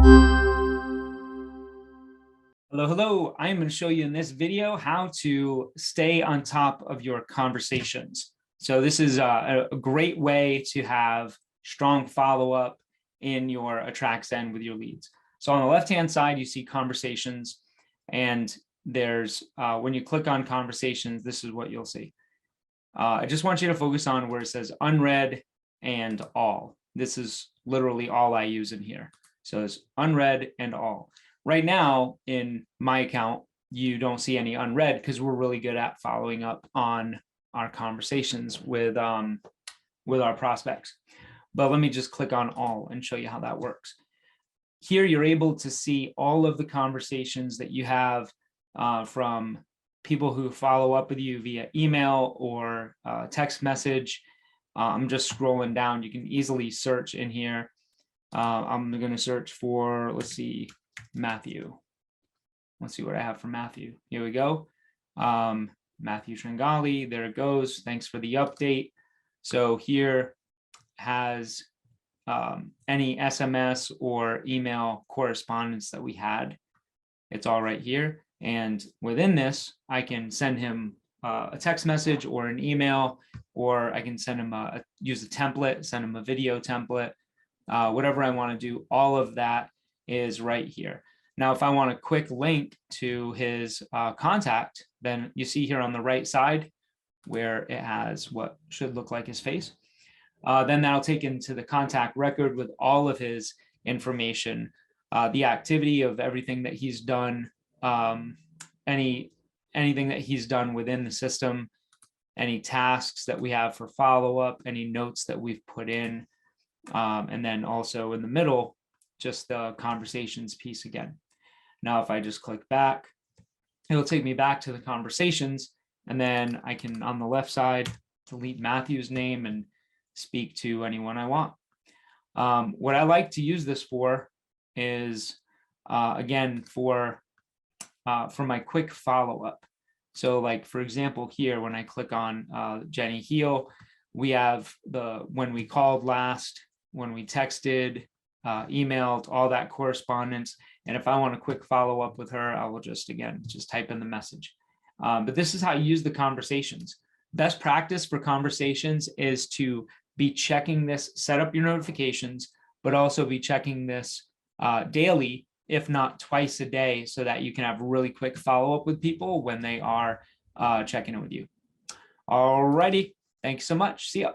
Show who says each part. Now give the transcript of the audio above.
Speaker 1: Hello, hello. I'm going to show you in this video how to stay on top of your conversations. So this is a great way to have strong follow-up in your Attractzen with your leads. So on the left-hand side, you see conversations, and there's when you click on conversations, this is what you'll see. I just want you to focus on where it says unread and all. This is literally all I use in here. So it's unread and all. Right now in my account, you don't see any unread because we're really good at following up on our conversations with our prospects. But let me just click on all and show you how that works. Here, you're able to see all of the conversations that you have from people who follow up with you via email or text message. I'm just scrolling down. You can easily search in here. I'm going to search for, let's see, Matthew. Let's see what I have for Matthew. Here we go. Matthew Tringali. There it goes. Thanks for the update. So here has any SMS or email correspondence that we had. It's all right here. And within this, I can send him a text message or an email, or I can send him use a template, send him a video template, whatever I want to do. All of that is right here. Now, if I want a quick link to his contact, then you see here on the right side where it has what should look like his face. Then that'll take into the contact record with all of his information, the activity of everything that he's done, anything that he's done within the system, any tasks that we have for follow-up, any notes that we've put in, and then also in the middle, just the conversations piece again. Now, if I just click back, it'll take me back to the conversations, and then I can, on the left side, delete Matthew's name and speak to anyone I want. What I like to use this for is, again, for my quick follow-up. So like, for example, here, when I click on Jenny Heel, we have when we called last, when we texted, emailed, all that correspondence. And if I want a quick follow-up with her, I will just type in the message. But this is how you use the conversations. Best practice for conversations is to be checking this, set up your notifications, but also be checking this daily, if not twice a day, so that you can have really quick follow-up with people when they are checking in with you. All righty. Thanks so much. See ya.